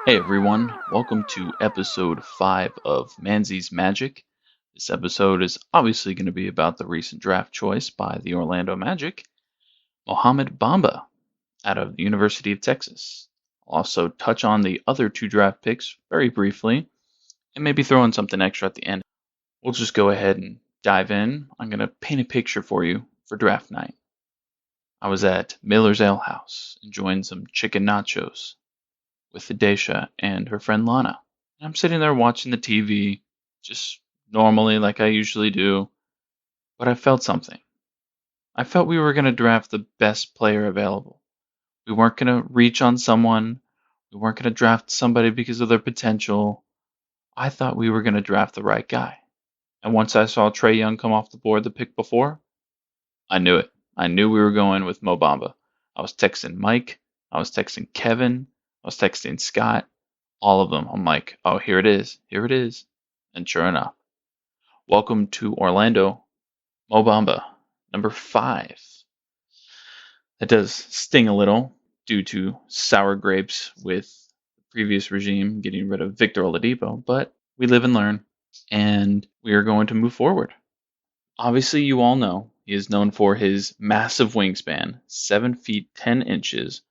Hey everyone, welcome to episode 5 of Manze's Magic. This episode is obviously going to be about the recent draft choice by the Orlando Magic, Mohamed Bamba, out of the University of Texas. I'll also touch on the other two draft picks very briefly, and maybe throw in something extra at the end. We'll just go ahead and dive in. I'm going to paint a picture for you for draft night. I was at Miller's Ale House, enjoying some chicken nachos with Daisha and her friend Lana. I'm sitting there watching the TV, just normally like I usually do, but I felt something. I felt we were going to draft the best player available. We weren't going to reach on someone. We weren't going to draft somebody because of their potential. I thought we were going to draft the right guy. And once I saw Trey Young come off the board the pick before, I knew it. I knew we were going with Mo Bamba. I was texting Mike. I was texting Kevin. I was texting Scott. All of them. I'm like, oh, here it is. Here it is. And sure enough, welcome to Orlando, Mo Bamba, number 5. That does sting a little due to sour grapes with the previous regime getting rid of Victor Oladipo, but we live and learn, and we are going to move forward. Obviously, you all know he is known for his massive wingspan, 7 feet 10 inches,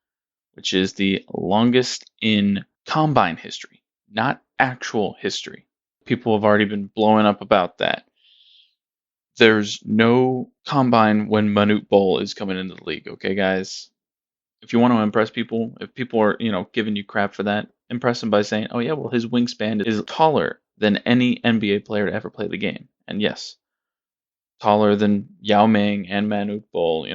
which is the longest in combine history, not actual history. People have already been blowing up about that. There's no combine when Manute Bol is coming into the league, okay, guys? If you want to impress people, if people are, giving you crap for that, impress them by saying, oh, yeah, well, his wingspan is taller than any NBA player to ever play the game. And yes, taller than Yao Ming and Manute Bol,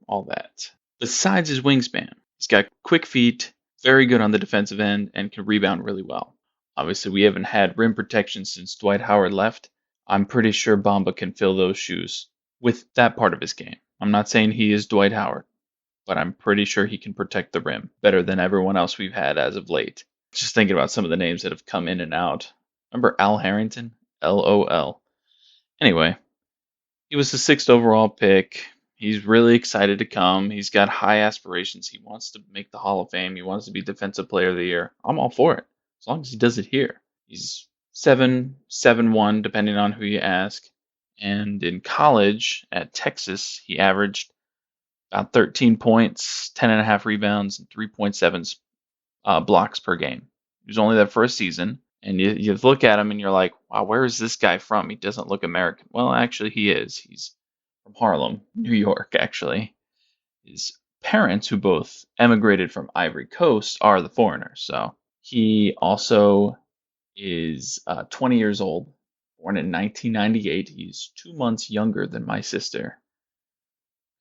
all that. Besides his wingspan, he's got quick feet, very good on the defensive end, and can rebound really well. Obviously, we haven't had rim protection since Dwight Howard left. I'm pretty sure Bamba can fill those shoes with that part of his game. I'm not saying he is Dwight Howard, but I'm pretty sure he can protect the rim better than everyone else we've had as of late. Just thinking about some of the names that have come in and out. Remember Al Harrington? LOL. Anyway, he was the 6th overall pick. He's really excited to come. He's got high aspirations. He wants to make the Hall of Fame. He wants to be Defensive Player of the Year. I'm all for it, as long as he does it here. He's 7'1", depending on who you ask. And in college at Texas, he averaged about 13 points, 10.5 rebounds, and 3.7 blocks per game. He was only there for a season. And you look at him and you're like, wow, where is this guy from? He doesn't look American. Well, actually, he is. He's from Harlem, New York, actually. His parents, who both emigrated from Ivory Coast, are the foreigners. So he also is 20 years old, born in 1998. He's 2 months younger than my sister.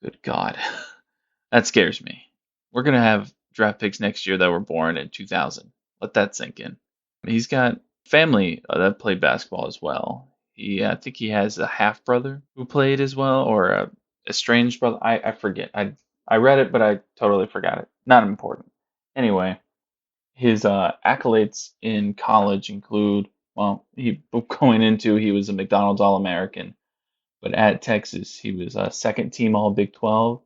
Good God. That scares me. We're going to have draft picks next year that were born in 2000. Let that sink in. He's got family that played basketball as well. I think he has a half brother who played as well, or a estranged brother. I forget. I read it, but I totally forgot it. Not important. Anyway, his accolades in college include, well, he was a McDonald's All-American, but at Texas he was a second team All Big 12,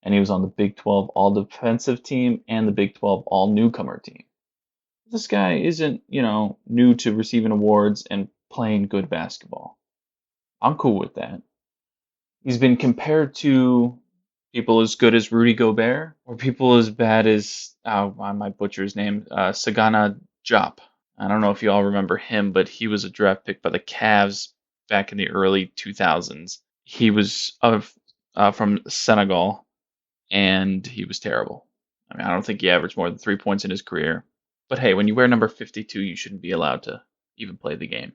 and he was on the Big 12 All Defensive team and the Big 12 All Newcomer team. This guy isn't, new to receiving awards and playing good basketball. I'm cool with that. He's been compared to people as good as Rudy Gobert or people as bad as, I might butcher his name, Sagana Diop. I don't know if you all remember him, but he was a draft pick by the Cavs back in the early 2000s. He was from Senegal, and he was terrible. I mean, I don't think he averaged more than 3 points in his career. But hey, when you wear number 52, you shouldn't be allowed to even play the game.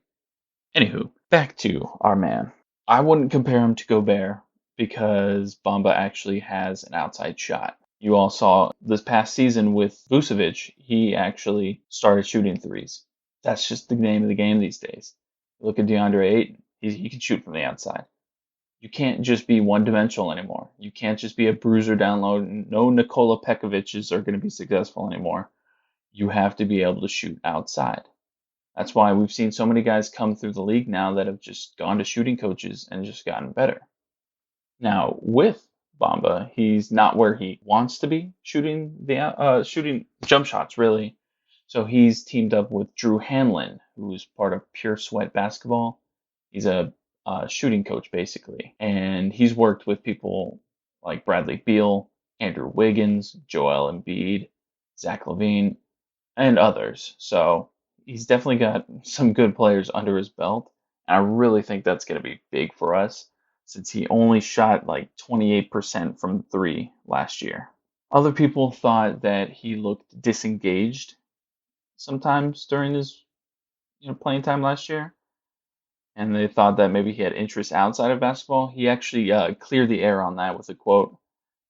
Anywho, back to our man. I wouldn't compare him to Gobert because Bamba actually has an outside shot. You all saw this past season with Vucevic, he actually started shooting threes. That's just the name of the game these days. Look at DeAndre Ayton. He can shoot from the outside. You can't just be one-dimensional anymore. You can't just be a bruiser down low. No Nikola Pekovic's are going to be successful anymore. You have to be able to shoot outside. That's why we've seen so many guys come through the league now that have just gone to shooting coaches and just gotten better. Now, with Bamba, he's not where he wants to be shooting jump shots, really. So he's teamed up with Drew Hanlon, who's part of Pure Sweat Basketball. He's a shooting coach, basically. And he's worked with people like Bradley Beal, Andrew Wiggins, Joel Embiid, Zach LaVine, and others. So he's definitely got some good players under his belt. And I really think that's going to be big for us since he only shot like 28% from three last year. Other people thought that he looked disengaged sometimes during his playing time last year, and they thought that maybe he had interests outside of basketball. He actually cleared the air on that with a quote.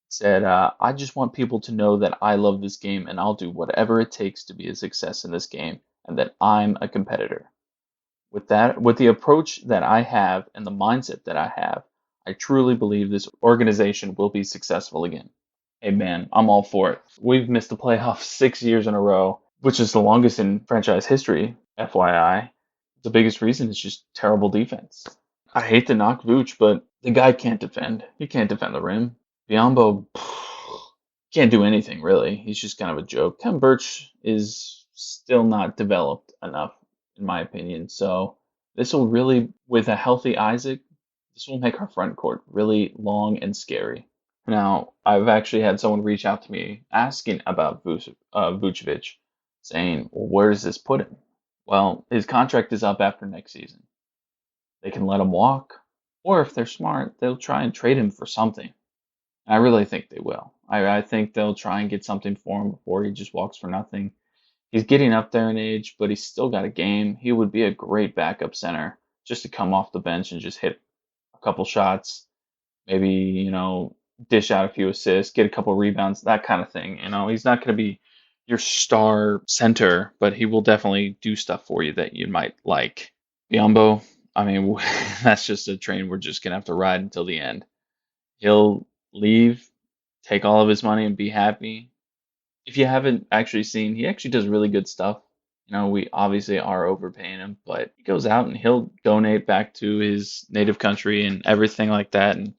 Said, "I just want people to know that I love this game and I'll do whatever it takes to be a success in this game, and that I'm a competitor. With the approach that I have and the mindset that I have, I truly believe this organization will be successful again." Hey man, I'm all for it. We've missed the playoffs 6 years in a row, which is the longest in franchise history, FYI. The biggest reason is just terrible defense. I hate to knock Vooch, but the guy can't defend. He can't defend the rim. Biombo can't do anything really. He's just kind of a joke. Ken Birch is still not developed enough, in my opinion. So this will really, with a healthy Isaac, this will make our front court really long and scary. Now, I've actually had someone reach out to me asking about Vucevic, saying, well, where does this put him? Well, his contract is up after next season. They can let him walk, or if they're smart, they'll try and trade him for something. I really think they will. I think they'll try and get something for him before he just walks for nothing. He's getting up there in age, but he's still got a game. He would be a great backup center just to come off the bench and just hit a couple shots, maybe, dish out a few assists, get a couple rebounds, that kind of thing. He's not going to be your star center, but he will definitely do stuff for you that you might like. Biombo, I mean, that's just a train we're just going to have to ride until the end. He'll leave, take all of his money, and be happy. If you haven't actually seen, he actually does really good stuff. We obviously are overpaying him, but he goes out and he'll donate back to his native country and everything like that. And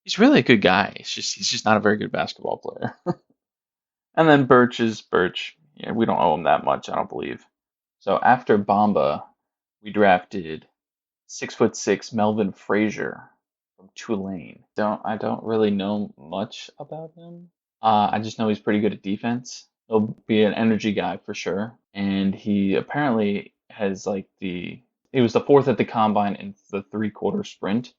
he's really a good guy. He's just not a very good basketball player. And then Birch is Birch. Yeah, we don't owe him that much, I don't believe. So after Bamba, we drafted 6'6" Melvin Frazier from Tulane. I don't really know much about him. I just know he's pretty good at defense. He'll be an energy guy for sure. And he apparently has he was the fourth at the combine in the 3/4 sprint,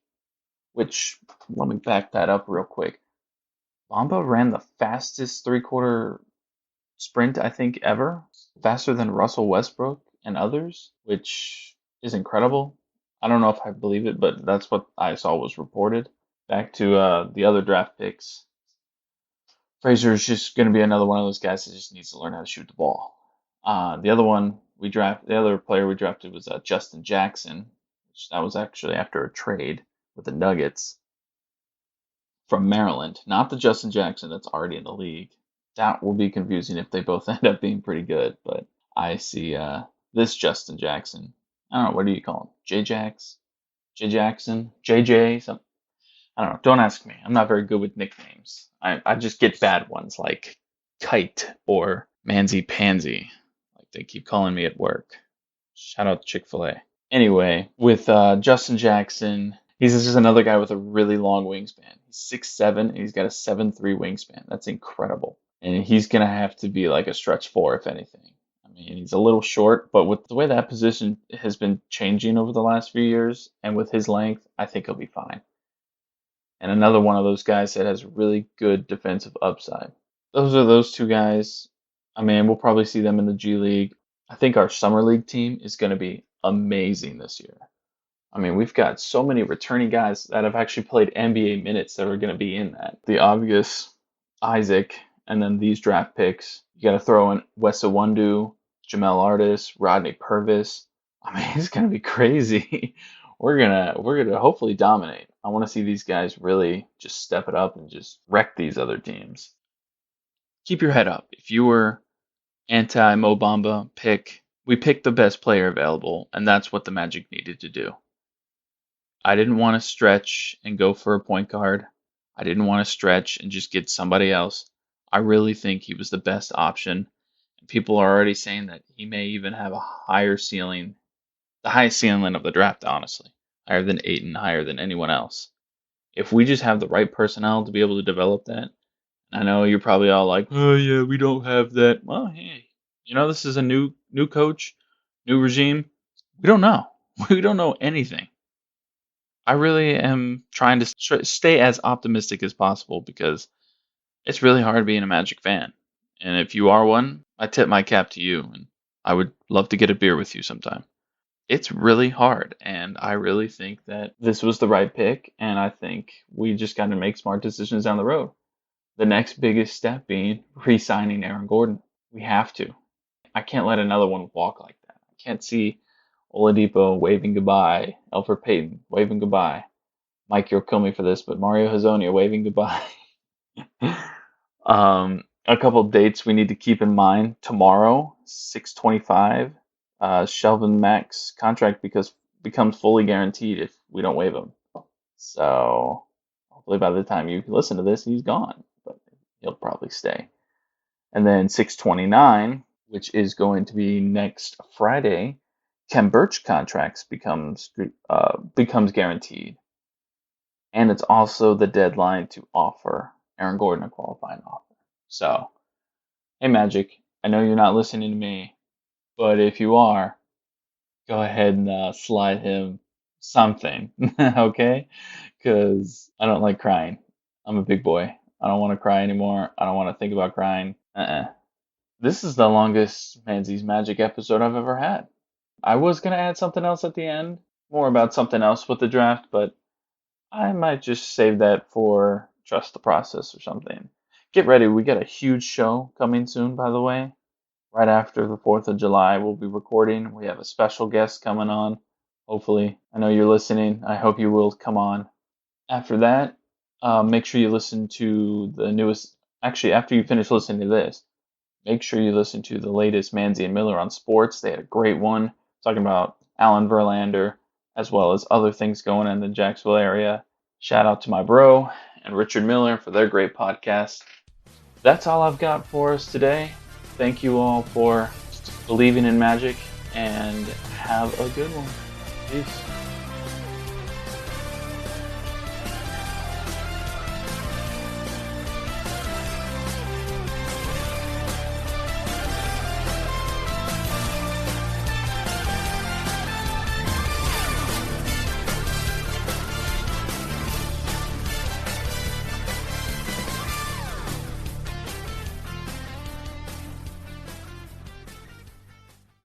which, let me back that up real quick. Bamba ran the fastest 3/4 sprint, I think, ever. Faster than Russell Westbrook and others, which is incredible. I don't know if I believe it, but that's what I saw was reported. Back to the other draft picks. Frazier is just going to be another one of those guys that just needs to learn how to shoot the ball. The other player we drafted was Justin Jackson, which that was actually after a trade with the Nuggets from Maryland. Not the Justin Jackson that's already in the league. That will be confusing if they both end up being pretty good, but I see this Justin Jackson. I don't know, what do you call him? J-Jax? J-Jackson? JJ? Something. I don't know. Don't ask me. I'm not very good with nicknames. I just get bad ones like Kite or Manze Pansy. Like they keep calling me at work. Shout out to Chick-fil-A. Anyway, with Justin Jackson, he's just another guy with a really long wingspan. He's 6'7", and he's got a 7'3" wingspan. That's incredible. And he's going to have to be like a stretch 4, if anything. I mean, he's a little short, but with the way that position has been changing over the last few years, and with his length, I think he'll be fine. And another one of those guys that has really good defensive upside. Those are those two guys. I mean, we'll probably see them in the G League. I think our Summer League team is going to be amazing this year. I mean, we've got so many returning guys that have actually played NBA minutes that are going to be in that. The obvious Isaac, and then these draft picks. You got to throw in Wes Iwundu, Jamel Artis, Rodney Purvis. I mean, it's going to be crazy. We're gonna hopefully dominate. I want to see these guys really just step it up and just wreck these other teams. Keep your head up. If you were anti-Mo Bamba we picked the best player available, and that's what the Magic needed to do. I didn't want to stretch and go for a point guard. I didn't want to stretch and just get somebody else. I really think he was the best option. People are already saying that he may even have a higher ceiling, the highest ceiling of the draft, honestly, higher than Ayton, higher than anyone else. If we just have the right personnel to be able to develop that, I know you're probably all like, "Oh yeah, we don't have that." Well, hey, this is a new coach, new regime. We don't know. We don't know anything. I really am trying to stay as optimistic as possible because it's really hard being a Magic fan. And if you are one, I tip my cap to you, and I would love to get a beer with you sometime. It's really hard, and I really think that this was the right pick, and I think we just got to make smart decisions down the road. The next biggest step being re-signing Aaron Gordon. We have to. I can't let another one walk like that. I can't see Oladipo waving goodbye, Elfrid Payton waving goodbye. Mike, you'll kill me for this, but Mario Hazonia waving goodbye. A couple dates we need to keep in mind. Tomorrow, 6/25, Shelvin Mack's contract becomes fully guaranteed if we don't waive him. So hopefully by the time you listen to this, he's gone, but he'll probably stay. And then 6/29, which is going to be next Friday, Ken Birch contracts becomes guaranteed, and it's also the deadline to offer Aaron Gordon a qualifying offer. So, hey Magic, I know you're not listening to me, but if you are, go ahead and slide him something, okay? Because I don't like crying. I'm a big boy. I don't want to cry anymore. I don't want to think about crying. This is the longest Manze's Magic episode I've ever had. I was going to add something else at the end, more about something else with the draft, but I might just save that for Trust the Process or something. Get ready, we got a huge show coming soon, by the way. Right after the 4th of July, we'll be recording. We have a special guest coming on, hopefully. I know you're listening. I hope you will come on. After that, make sure you listen to the newest. Actually, after you finish listening to this, make sure you listen to the latest Manze and Miller on sports. They had a great one talking about Alan Verlander as well as other things going on in the Jacksonville area. Shout out to my bro and Richard Miller for their great podcast. That's all I've got for us today. Thank you all for believing in Magic, and have a good one. Peace.